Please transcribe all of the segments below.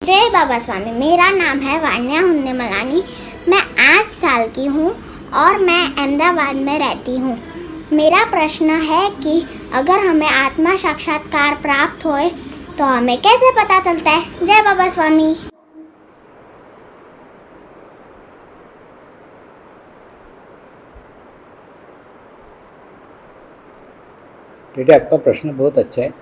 जय बाबा स्वामी। मेरा नाम है वान्या हुन्ने मलानी। मैं 8 साल की हूँ और मैं अहमदाबाद में रहती हूँ। मेरा प्रश्न है कि अगर हमें आत्मा साक्षात्कार प्राप्त होए तो हमें कैसे पता चलता है? जय बाबा स्वामी। बेटे, आपका प्रश्न बहुत अच्छा है।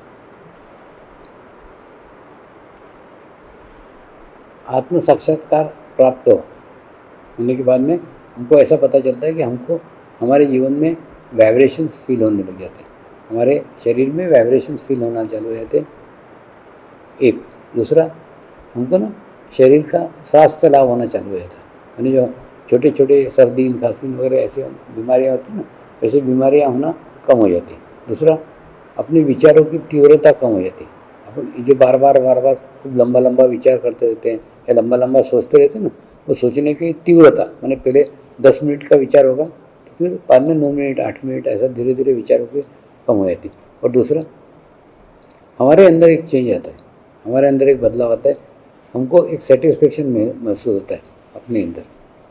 आत्म साक्षात्कार प्राप्त होने के बाद में हमको ऐसा पता चलता है कि हमको हमारे जीवन में वाइब्रेशंस फील होने लग जाते हैं, हमारे शरीर में वाइब्रेशंस फील होना चालू हो जाते हैं। एक दूसरा, हमको ना शरीर का स्वास्थ्य लाभ होना चालू हो जाता है। यानी जो छोटे छोटे सर्दी खांसी वगैरह ऐसी बीमारियाँ होती हैं ना, वैसे बीमारियाँ होना कम हो जाती है। दूसरा, अपने विचारों की तीव्रता कम हो जाती है। अपन जो बार बार खूब लंबा लंबा विचार करते रहते हैं या लंबा लंबा सोचते रहते हैं ना, वो सोचने की तीव्रता, मैंने पहले 10 मिनट का विचार होगा तो फिर बाद में 9 मिनट 8 मिनट ऐसा धीरे धीरे विचारों की कम हो जाती है। और दूसरा, हमारे अंदर एक चेंज आता है, हमारे अंदर एक बदलाव आता है, हमको एक सेटिस्फेक्शन महसूस होता है अपने अंदर।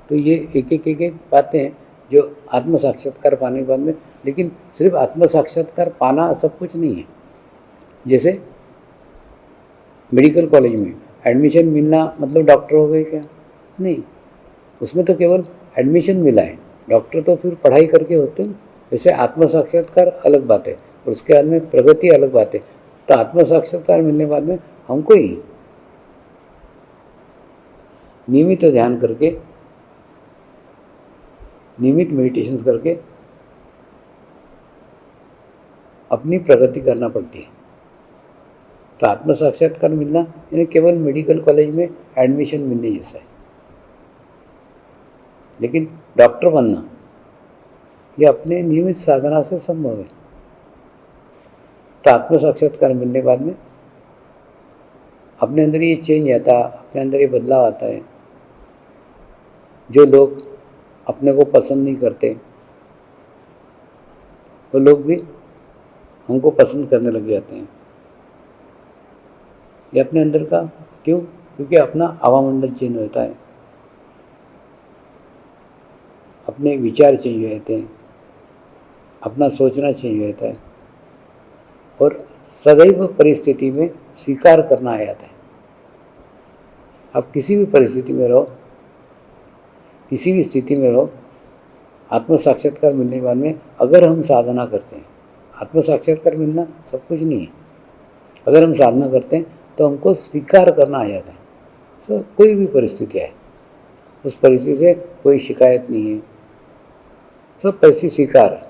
तो ये एक बातें हैं जो आत्म साक्षात्कार पाने के बाद में। लेकिन सिर्फ आत्म साक्षात्कार पाना सब कुछ नहीं है। जैसे मेडिकल कॉलेज में एडमिशन मिलना मतलब डॉक्टर हो गए क्या? नहीं, उसमें तो केवल एडमिशन मिला है, डॉक्टर तो फिर पढ़ाई करके होते हैं। वैसे आत्म साक्षात्कार अलग बात है और उसके बाद में प्रगति अलग बात है। तो आत्म साक्षात्कार मिलने के बाद में हमको ही नियमित ध्यान करके, नियमित मेडिटेशन करके अपनी प्रगति करना पड़ती है। तो आत्म साक्षात्कार मिलना यानी केवल मेडिकल कॉलेज में एडमिशन मिलने जैसा है। लेकिन डॉक्टर बनना यह अपने नियमित साधना से संभव है। तो आत्म साक्षात्कार मिलने के बाद में अपने अंदर ये चेंज आता है, अपने अंदर ये बदलाव आता है। जो लोग अपने को पसंद नहीं करते वो लोग भी हमको पसंद करने लग जाते हैं। ये अपने अंदर का क्यों? क्योंकि अपना हवामंडल चेंज होता है, अपने विचार चेंज हो जाते हैं, अपना सोचना चेंज हो जाता है और सदैव परिस्थिति में स्वीकार करना आ जाता है। आप किसी भी परिस्थिति में रहो, किसी भी स्थिति में रहो, आत्म साक्षात्कार मिलने के बाद में अगर हम साधना करते हैं, आत्म साक्षात्कार मिलना सब कुछ नहीं है। अगर हम साधना करते हैं तो हमको स्वीकार करना आ जाता है। सो कोई भी परिस्थिति आए, उस परिस्थिति से कोई शिकायत नहीं है, सब परिस्थिति स्वीकार है।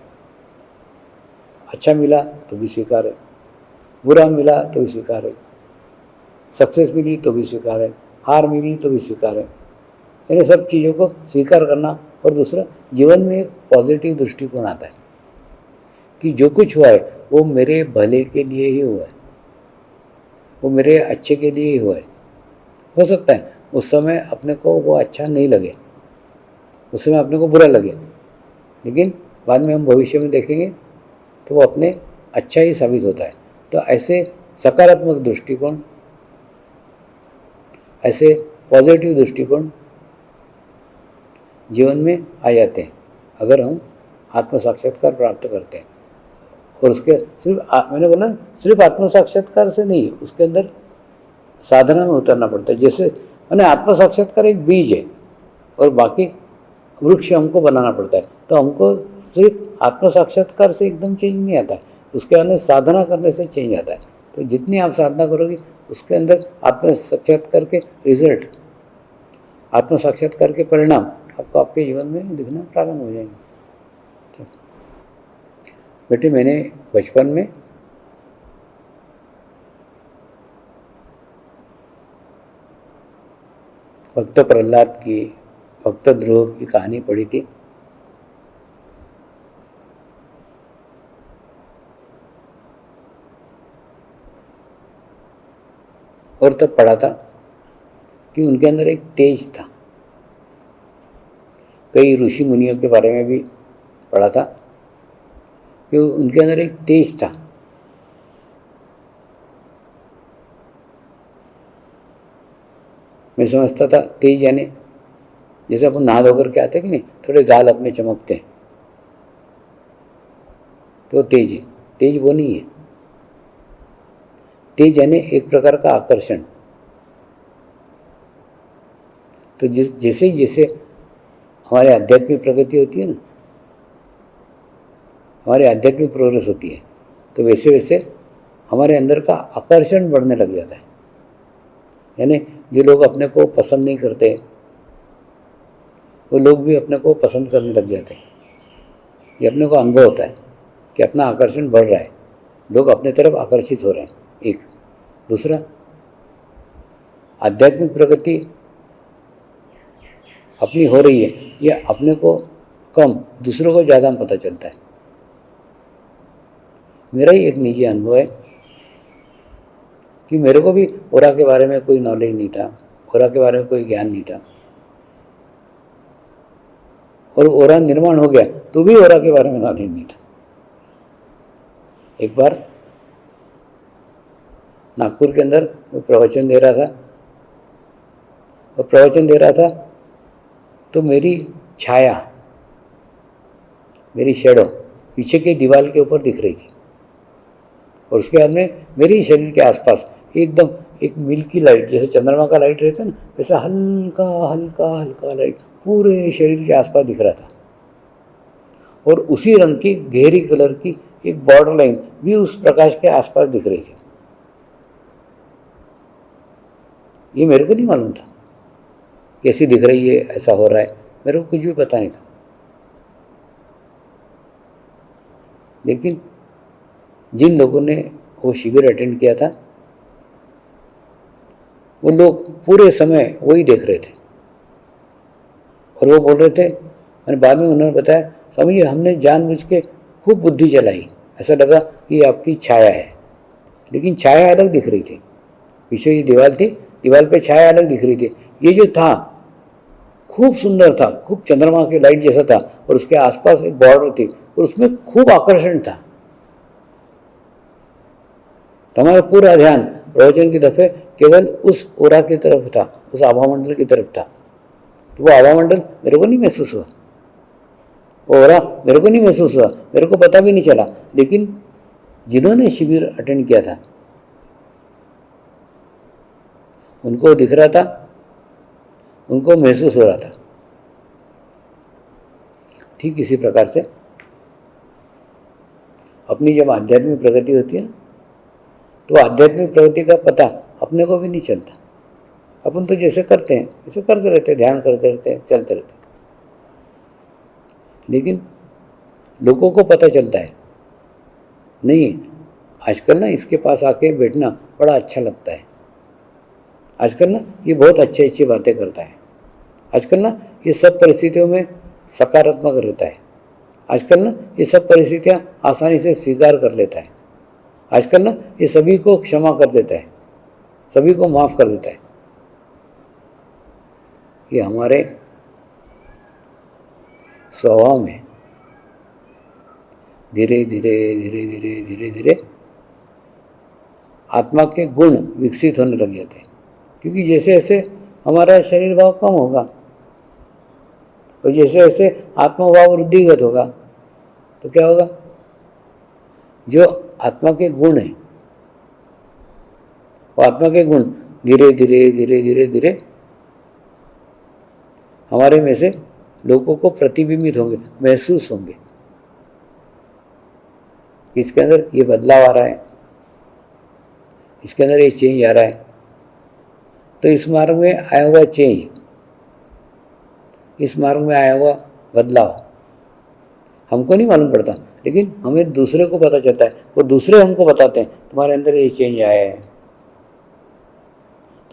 अच्छा मिला तो भी स्वीकार है, बुरा मिला तो भी स्वीकार है, सक्सेस मिली तो भी स्वीकार है, हार मिली तो भी स्वीकार है। यानी सब चीज़ों को स्वीकार करना। और दूसरा, जीवन में एक पॉजिटिव दृष्टिकोण आता है कि जो कुछ हुआ है वो मेरे भले के लिए ही हुआ है, वो मेरे अच्छे के लिए ही हुआ है। हो सकता है उस समय अपने को वो अच्छा नहीं लगे, उस समय अपने को बुरा लगे, लेकिन बाद में हम भविष्य में देखेंगे तो वो अपने अच्छा ही साबित होता है। तो ऐसे सकारात्मक दृष्टिकोण, ऐसे पॉजिटिव दृष्टिकोण जीवन में आ जाते हैं अगर हम आत्म साक्षात्कार प्राप्त करते हैं। और उसके मैंने बोला सिर्फ आत्म साक्षात्कार से नहीं, उसके अंदर साधना में उतरना पड़ता है। जैसे मैंने आत्म साक्षात्कार एक बीज है और बाकी वृक्ष हमको बनाना पड़ता है। तो हमको सिर्फ आत्म साक्षात्कार से एकदम चेंज नहीं आता है, उसके अंदर साधना करने से चेंज आता है। तो जितनी आप साधना करोगे उसके अंदर आत्म साक्षात्कार के रिजल्ट, आत्म साक्षात्कार के परिणाम आपको आपके जीवन में दिखना प्रारंभ हो जाएंगे। बेटे, मैंने बचपन में भक्त प्रहलाद की, भक्त ध्रुव की कहानी पढ़ी थी। और तब पढ़ा था कि उनके अंदर एक तेज था। कई ऋषि मुनियों के बारे में भी पढ़ा था कि उनके अंदर एक तेज था। मैं समझता था तेज यानी जैसे अपन नहा धो करके आते कि नहीं, थोड़े गाल अपने चमकते हैं तो तेज है। तेज वो नहीं है। तेज यानी एक प्रकार का आकर्षण। तो जैसे जैसे हमारे आध्यात्मिक प्रगति होती है ना, हमारी आध्यात्मिक प्रोग्रेस होती है, तो वैसे वैसे हमारे अंदर का आकर्षण बढ़ने लग जाता है। यानी जो लोग अपने को पसंद नहीं करते वो लोग भी अपने को पसंद करने लग जाते हैं। ये अपने को अनुभव होता है कि अपना आकर्षण बढ़ रहा है, लोग अपने तरफ आकर्षित हो रहे हैं। एक दूसरा, आध्यात्मिक प्रगति अपनी हो रही है, ये अपने को कम दूसरों को ज़्यादा पता चलता है। मेरा ही एक निजी अनुभव है कि मेरे को भी ओरा के बारे में कोई नॉलेज नहीं था, ओरा के बारे में कोई ज्ञान नहीं था, और ओरा निर्माण हो गया तो भी ओरा के बारे में नॉलेज नहीं था। एक बार नागपुर के अंदर मैं प्रवचन दे रहा था, और प्रवचन दे रहा था तो मेरी छाया, मेरी शैडो पीछे की दीवार के ऊपर दिख रही थी, और उसके बाद में मेरे शरीर के आसपास एकदम एक मिल्की लाइट, जैसे चंद्रमा का लाइट रहता है ना, वैसा हल्का हल्का हल्का लाइट पूरे शरीर के आसपास दिख रहा था। और उसी रंग की गहरी कलर की एक बॉर्डर लाइन भी उस प्रकाश के आसपास दिख रही थी। ये मेरे को नहीं मालूम था कैसी दिख रही है, ऐसा हो रहा है, मेरे को कुछ भी पता नहीं था। लेकिन जिन लोगों ने वो शिविर अटेंड किया था वो लोग पूरे समय वही देख रहे थे, और वो बोल रहे थे, मैंने बाद में उन्होंने बताया, स्वामी जी हमने जानबूझ के खूब बुद्धि चलाई, ऐसा लगा कि आपकी छाया है, लेकिन छाया अलग दिख रही थी। पीछे जो दीवार थी, दीवार पे छाया अलग दिख रही थी। ये जो था खूब सुंदर था, खूब चंद्रमा की लाइट जैसा था, और उसके आसपास एक बॉर्डर थी और उसमें खूब आकर्षण था। हमारा पूरा ध्यान प्रवचन की दफे केवल उस ओरा की तरफ था, उस आभामंडल की तरफ था। तो वो आभामंडल मेरे को नहीं महसूस हुआ, वो ओरा मेरे को नहीं महसूस हुआ, मेरे को पता भी नहीं चला। लेकिन जिन्होंने शिविर अटेंड किया था उनको दिख रहा था, उनको महसूस हो रहा था। ठीक इसी प्रकार से अपनी जब आध्यात्मिक प्रगति होती है ना, तो आध्यात्मिक प्रगति का पता अपने को भी नहीं चलता। अपन तो जैसे करते हैं वैसे करते रहते हैं, ध्यान करते रहते हैं, चलते रहते हैं। लेकिन लोगों को पता चलता है नहीं, आजकल ना इसके पास आके बैठना बड़ा अच्छा लगता है, आजकल ना ये बहुत अच्छी अच्छी बातें करता है, आजकल ना ये सब परिस्थितियों में सकारात्मक रहता है, आजकल ना ये सब परिस्थितियाँ आसानी से स्वीकार कर लेता है, आजकल ना ये सभी को क्षमा कर देता है, सभी को माफ़ कर देता है। ये हमारे स्वभाव में धीरे धीरे धीरे धीरे धीरे धीरे आत्मा के गुण विकसित होने लग जाते हैं। क्योंकि जैसे जैसे हमारा शरीर भाव कम होगा और जैसे जैसे आत्मभाव वृद्धिगत होगा तो क्या होगा, जो आत्मा के गुण है वो आत्मा के गुण धीरे धीरे धीरे धीरे धीरे हमारे में से लोगों को प्रतिबिंबित होंगे, महसूस होंगे। इसके अंदर ये बदलाव आ रहा है, इसके अंदर ये चेंज आ रहा है। तो इस मार्ग में आया हुआ चेंज, इस मार्ग में आया हुआ बदलाव हमको नहीं मालूम पड़ता, लेकिन हमें दूसरे को पता चलता है, वो दूसरे हमको बताते हैं तुम्हारे अंदर ये चेंज आया है,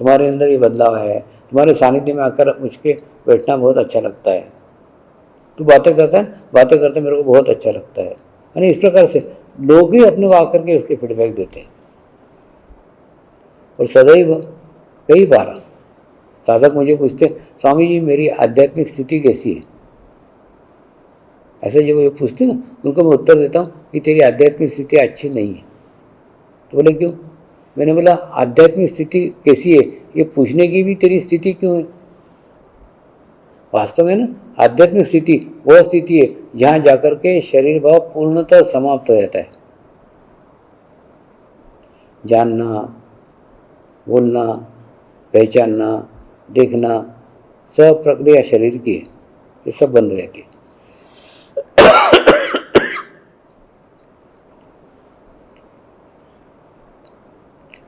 तुम्हारे अंदर ये बदलाव आया है, तुम्हारे सानिध्य में आकर मुझके बैठना बहुत अच्छा लगता है, तू बातें करता है, बातें करते मेरे को बहुत अच्छा लगता है। यानी इस प्रकार से लोग ही अपने को आकर के उसके फीडबैक देते हैं। और सदैव कई बार साधक मुझे पूछते, स्वामी जी मेरी आध्यात्मिक स्थिति कैसी है, ऐसे जब वो पूछते ना उनको मैं उत्तर देता हूँ कि तेरी आध्यात्मिक स्थिति अच्छी नहीं है। तो बोले क्यों? मैंने बोला आध्यात्मिक स्थिति कैसी है ये पूछने की भी तेरी स्थिति क्यों है? वास्तव में ना आध्यात्मिक स्थिति वह स्थिति है जहाँ जाकर के शरीर भाव पूर्णतः समाप्त हो जाता है। जानना, बोलना, पहचानना, देखना, सब प्रक्रिया शरीर की है, ये सब बंद हो जाती है।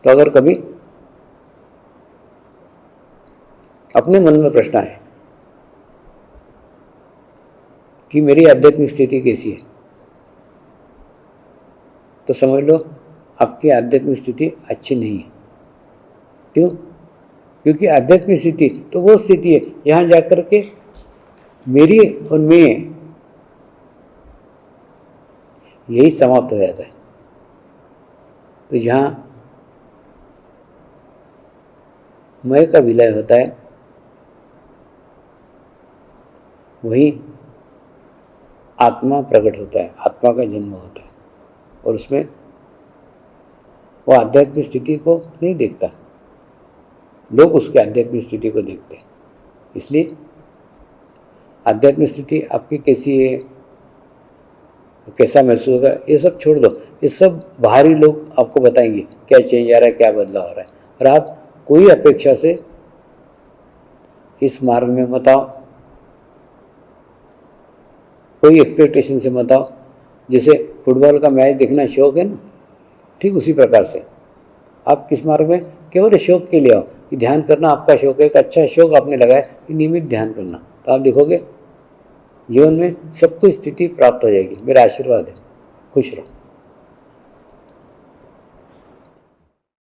तो अगर कभी अपने मन में प्रश्न है कि मेरी आध्यात्मिक स्थिति कैसी है, तो समझ लो आपकी आध्यात्मिक स्थिति अच्छी नहीं है। क्यों? क्योंकि आध्यात्मिक स्थिति तो वो स्थिति है जहाँ जाकर के मेरी और मैं यही समाप्त हो जाता है। तो जहाँ मैं का विलय होता है वहीं आत्मा प्रकट होता है, आत्मा का जन्म होता है। और उसमें वो आध्यात्मिक स्थिति को नहीं देखता, लोग उसके आध्यात्मिक स्थिति को देखते हैं। इसलिए आध्यात्मिक स्थिति आपकी कैसी है, कैसा महसूस होगा, ये सब छोड़ दो। ये सब बाहरी लोग आपको बताएंगे क्या चेंज आ रहा है, क्या बदलाव हो रहा है। और आप कोई अपेक्षा से इस मार्ग में मत आओ, कोई एक्सपेक्टेशन से मत आओ। जैसे फुटबॉल का मैच देखना शौक है ना, ठीक उसी प्रकार से आप किस मार्ग में केवल शौक के लिए आओ कि ध्यान करना आपका शौक है, एक अच्छा शौक आपने लगाया कि नियमित ध्यान करना, तो आप देखोगे जीवन में सब कुछ स्थिति प्राप्त हो जाएगी। मेरा आशीर्वाद है। खुश रहो।